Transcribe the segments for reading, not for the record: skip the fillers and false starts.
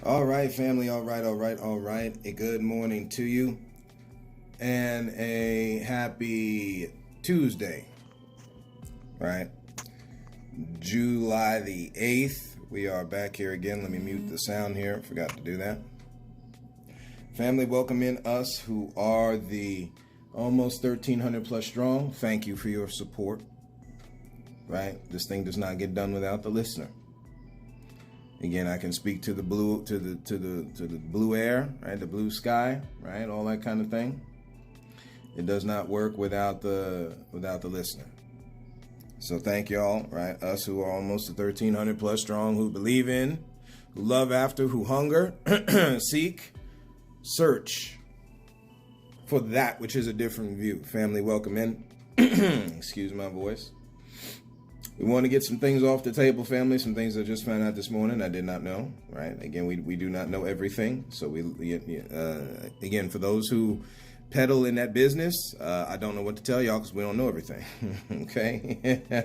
All right, family. All right. A good morning to you and a happy Tuesday, right? July the 8th. We are back here again. Let me mute the sound here. Forgot to do that. Family, welcome in us who are the almost 1,300 plus strong. Thank you for your support, right? This thing does not get done without the listener. Again, I can speak to the blue, to the blue air, right? The blue sky, right? All that kind of thing. It does not work without the listener. So thank y'all, right? Us who are almost 1,300 plus strong, who believe in, who love after, who hunger, seek, search for that which is a different view. Family, welcome in. Excuse my voice. We want to get some things off the table, family. Some things I just found out this morning I did not know, right? Again, we do not know everything. So again, for those who peddle in that business, I don't know what to tell y'all because we don't know everything, okay?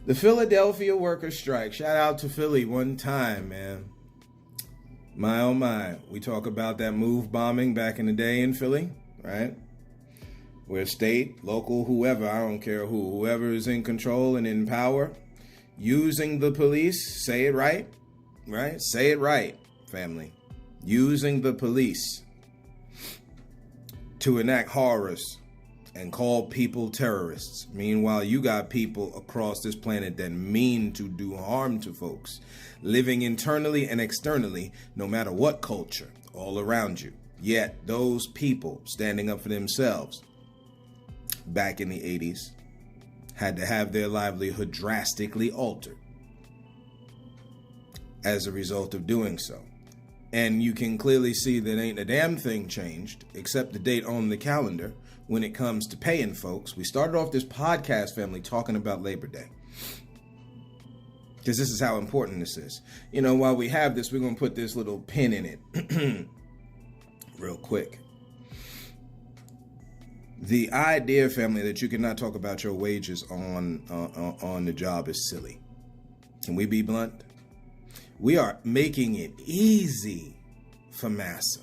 The Philadelphia workers strike. Shout out to Philly one time, man. My, oh my. We talk about that move bombing back in the day in Philly, right? Where state, local, whoever, I don't care whoever is in control and in power, using the police, say it right? Say it right, family. Using the police to enact horrors and call people terrorists. Meanwhile, you got people across this planet that mean to do harm to folks, living internally and externally, no matter what culture, all around you. Yet those people standing up for themselves back in the 80s had to have their livelihood drastically altered as a result of doing so. And you can clearly see that ain't a damn thing changed except the date on the calendar when it comes to paying folks. We started off this podcast, family, talking about Labor Day, because this is how important this is. You know, while we have this, we're going to put this little pin in it real quick. The idea, family, that you cannot talk about your wages on the job is silly. Can we be blunt? We are making it easy for massa.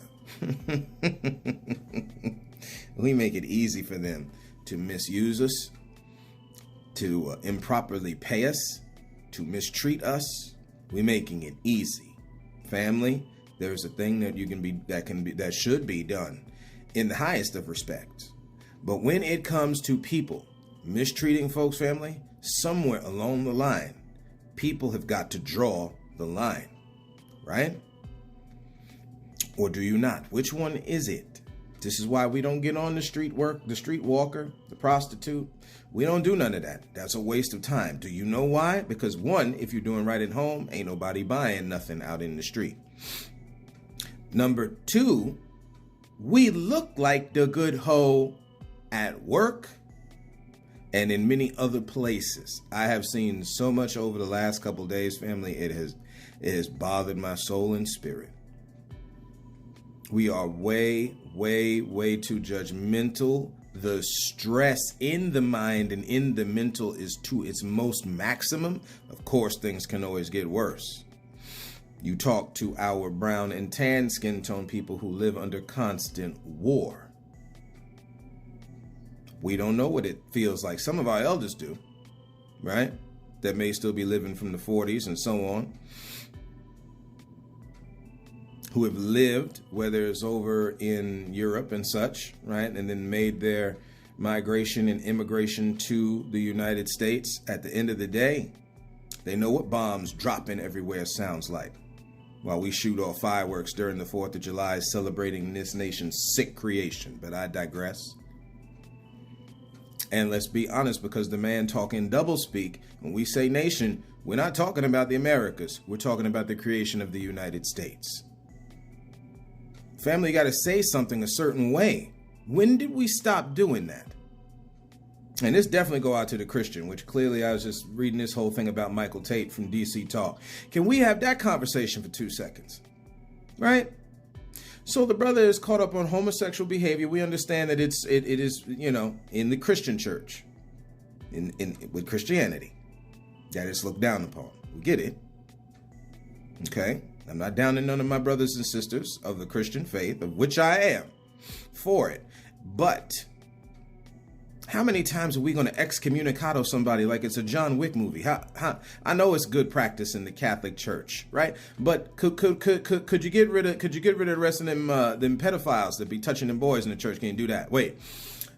We make it easy for them to misuse us, to improperly pay us, to mistreat us. We're making it easy. Family, there's a thing that should be done in the highest of respect. But when it comes to people mistreating folks, family, somewhere along the line, people have got to draw the line, right? Or do you not? Which one is it? This is why we don't get on the street walker, the prostitute. We don't do none of that. That's a waste of time. Do you know why? Because one, if you're doing right at home, ain't nobody buying nothing out in the street. Number two, we look like the good hoe at work and in many other places. I have seen so much over the last couple of days, family. It has bothered my soul and spirit. We are way too judgmental. The stress in the mind and in the mental is to its most maximum. Of course, things can always get worse. You talk to our brown and tan skin tone people who live under constant war. We don't know what it feels like. Some of our elders do, right? That may still be living from the 40s and so on, who have lived, whether it's over in Europe and such, right? And then made their migration and immigration to the United States. At the end of the day, they know what bombs dropping everywhere sounds like. While we shoot off fireworks during the 4th of July, celebrating this nation's sick creation. But I digress. And let's be honest, because the man talking doublespeak, when we say nation, we're not talking about the Americas. We're talking about the creation of the United States. Family, got to say something a certain way. When did we stop doing that? And this definitely go out to the Christian, which clearly I was just reading this whole thing about Michael Tate from DC Talk. Can we have that conversation for 2 seconds? Right? So the brother is caught up on homosexual behavior. We understand that it is, you know, in the Christian church, with Christianity, that it's looked down upon. We get it. Okay. I'm not down to none of my brothers and sisters of the Christian faith, of which I am for it. But how many times are we going to excommunicado somebody like it's a John Wick movie? I know it's good practice in the Catholic Church, right? But could you get rid of the rest of them pedophiles that be touching them boys in the church? Can you do that? Wait.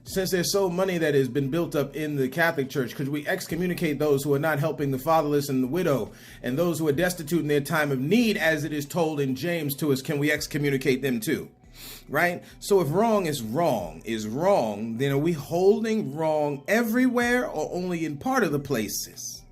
Since there's so money that has been built up in the Catholic Church, could we excommunicate those who are not helping the fatherless and the widow and those who are destitute in their time of need, as it is told in James to us? Can we excommunicate them too? Right? So if wrong, then are we holding wrong everywhere or only in part of the places?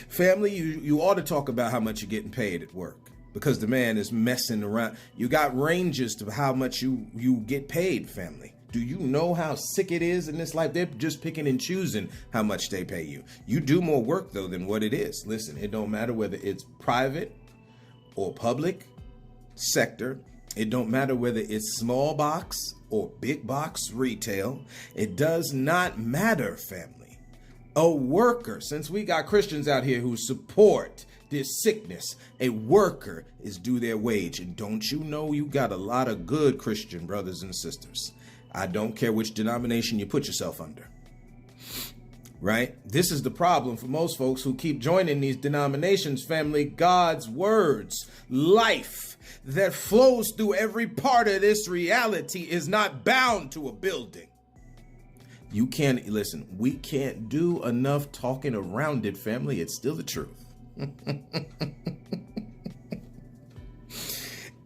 Family, you ought to talk about how much you're getting paid at work, because the man is messing around. You got ranges to how much you get paid, family. Do you know how sick it is in this life? They're just picking and choosing how much they pay you. You do more work, though, than what it is. Listen, it don't matter whether it's private or public sector. It don't matter whether it's small box or big box retail. It does not matter, family. A worker, since we got Christians out here who support this sickness, a worker is due their wage. And don't you know you got a lot of good Christian brothers and sisters? I don't care which denomination you put yourself under, right? This is the problem for most folks who keep joining these denominations, family. God's words, life that flows through every part of this reality is not bound to a building. You can't, listen, we can't do enough talking around it, family. It's still the truth.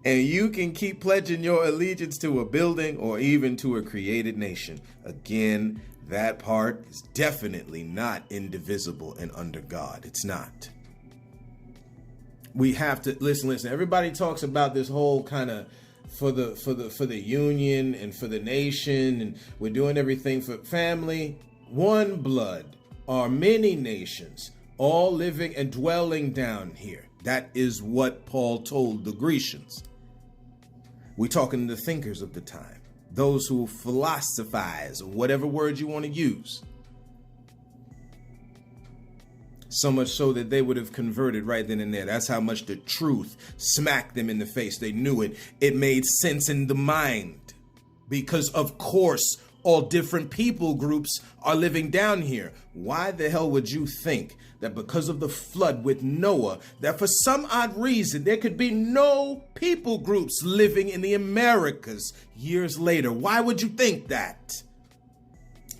And you can keep pledging your allegiance to a building or even to a created nation. Again, that part is definitely not indivisible and under God. It's not. We have to listen. Everybody talks about this whole kind of for the union and for the nation, and we're doing everything for family. One blood are many nations, all living and dwelling down here. That is what Paul told the Grecians. We're talking to the thinkers of the time, those who philosophize, or whatever word you want to use. So much so that they would have converted right then and there. That's how much the truth smacked them in the face. They knew it. It made sense in the mind. Because, of course, all different people groups are living down here. Why the hell would you think that because of the flood with Noah, that for some odd reason there could be no people groups living in the Americas years later? Why would you think that?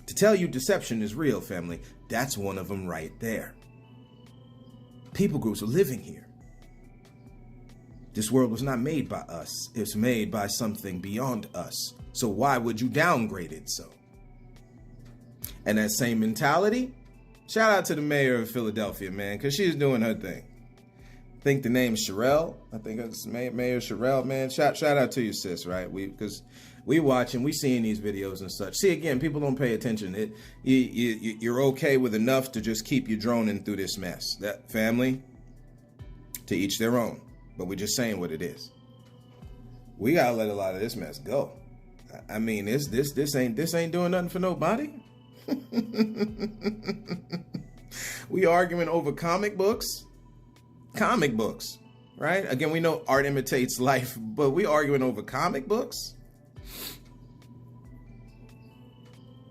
To tell you deception is real, family, that's one of them right there. People groups are living here. This world was not made by us. It's made by something beyond us. So why would you downgrade it so? And that same mentality, shout out to the mayor of Philadelphia, man, because she's doing her thing. I think the name's Sherelle. I think it's Mayor Sherelle, man. Shout out to you, sis, right? Because we watching, we seeing these videos and such. See, again, people don't pay attention. You're okay with enough to just keep you droning through this mess. That family, to each their own. But we're just saying what it is. We gotta let a lot of this mess go. I mean, this ain't doing nothing for nobody. We arguing over comic books, right? Again, we know art imitates life, but we arguing over comic books.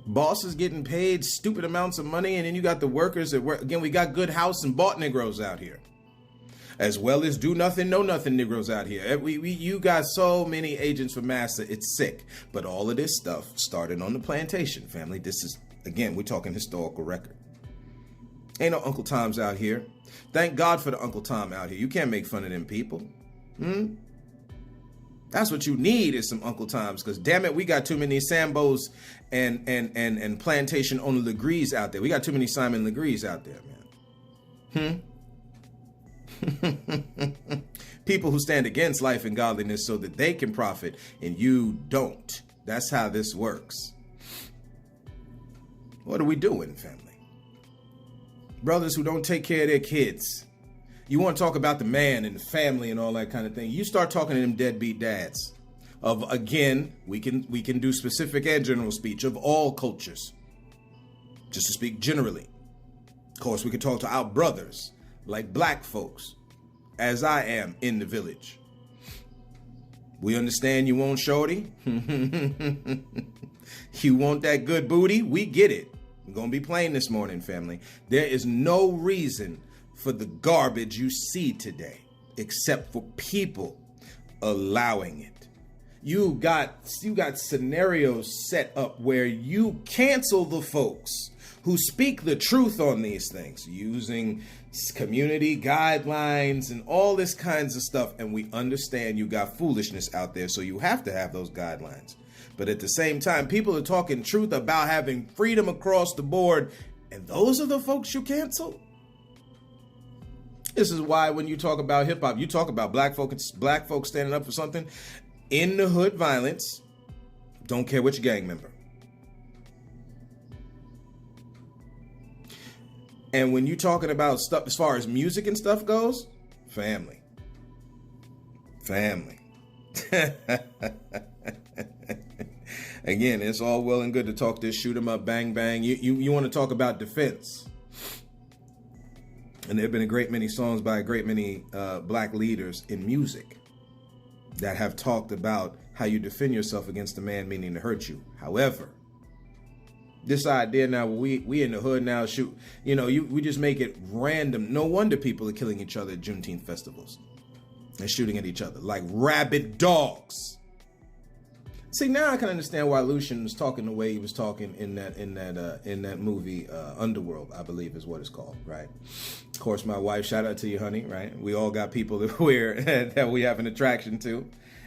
Bosses getting paid stupid amounts of money, and then you got the workers that work. Again, we got good house and bought Negroes out here, as well as do nothing, know nothing Negroes out here. You got so many agents for massa, it's sick. But all of this stuff started on the plantation, family. This is, again, we're talking historical record. Ain't no Uncle Toms out here. Thank God for the Uncle Tom out here. You can't make fun of them people. That's what you need is some Uncle Toms, because damn it, we got too many Sambos and plantation owner Legrees out there. We got too many Simon Legrees out there, man. People who stand against life and godliness so that they can profit and you don't. That's how this works. What are we doing, family? Brothers who don't take care of their kids. You want to talk about the man and the family and all that kind of thing. You start talking to them deadbeat dads. Of, again, we can do specific and general speech of all cultures. Just to speak generally. Of course, we could talk to our brothers, like black folks, as I am in the village. We understand you want shorty. You want that good booty? We get it. We're going to be playing this morning, family. There is no reason for the garbage you see today, except for people allowing it. You got scenarios set up where you cancel the folks who speak the truth on these things using community guidelines and all this kinds of stuff. And we understand you got foolishness out there, so you have to have those guidelines. But at the same time, people are talking truth about having freedom across the board, and those are the folks you cancel. This is why when you talk about hip hop, you talk about black folks standing up for something. In the hood violence, don't care which gang member. And when you're talking about stuff as far as music and stuff goes, family. Again, it's all well and good to talk this shoot 'em up, bang, bang. You want to talk about defense. And there have been a great many songs by a great many black leaders in music that have talked about how you defend yourself against a man meaning to hurt you. However, this idea now, we in the hood now shoot, we just make it random. No wonder people are killing each other at Juneteenth festivals and shooting at each other like rabid dogs. See, now I can understand why Lucian was talking the way he was talking in that movie Underworld, I believe is what it's called, right? Of course, my wife, shout out to you, honey, right? We all got people that we have an attraction to.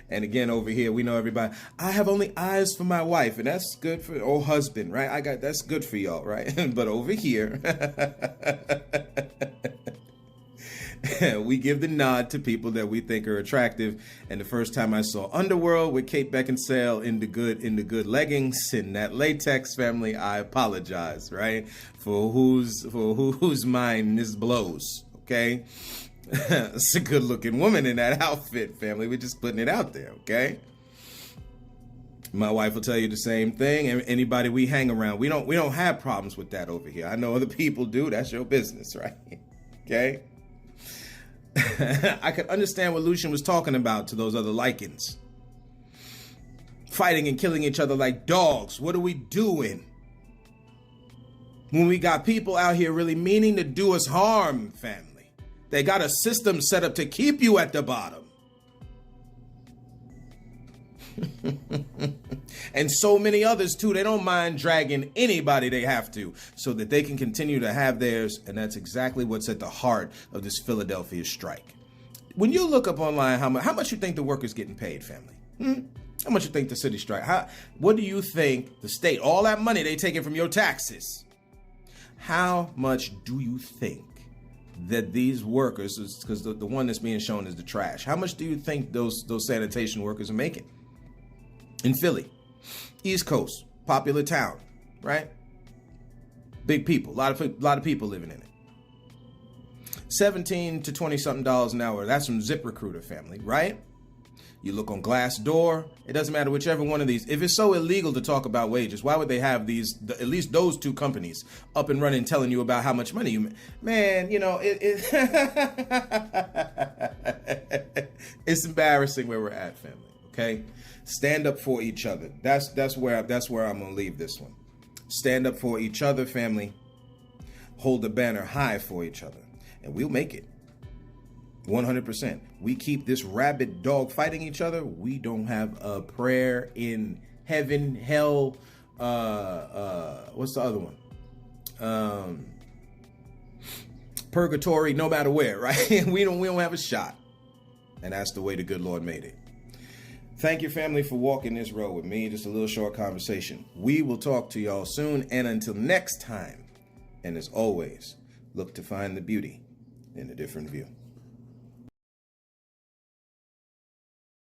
And again, over here, we know everybody. I have only eyes for my wife, and that's good for husband, right? That's good for y'all, right? But over here, we give the nod to people that we think are attractive. And the first time I saw Underworld with Kate Beckinsale in the good leggings in that latex, family, I apologize, right? For whose mind this blows, okay? It's a good looking woman in that outfit, family. We're just putting it out there, okay? My wife will tell you the same thing. And anybody we hang around, we don't have problems with that over here. I know other people do. That's your business, right? Okay? I could understand what Lucian was talking about to those other lichens. Fighting and killing each other like dogs. What are we doing? When we got people out here really meaning to do us harm, family. They got a system set up to keep you at the bottom. And so many others too. They don't mind dragging anybody they have to so that they can continue to have theirs. And that's exactly what's at the heart of this Philadelphia strike. When you look up online, how much you think the workers getting paid, family? How much you think the city strike? What do you think the state, all that money they taking from your taxes? How much do you think that these workers, because the one that's being shown is the trash, how much do you think those sanitation workers are making in Philly? East Coast, popular town, right? Big people, a lot of people living in it. $17 to $20-something an hour. That's from ZipRecruiter, family, right? You look on Glassdoor. It doesn't matter whichever one of these. If it's so illegal to talk about wages, why would they have at least those two companies up and running telling you about how much money you make? Man, it's embarrassing where we're at, family. Okay, stand up for each other. That's where I'm gonna leave this one. Stand up for each other, family. Hold the banner high for each other, and we'll make it. 100%. We keep this rabid dog fighting each other. We don't have a prayer in heaven, hell. What's the other one? Purgatory. No matter where, right? we don't have a shot, and that's the way the good Lord made it. Thank you, family, for walking this road with me. Just a little short conversation. We will talk to y'all soon, and until next time. And as always, look to find the beauty in a different view.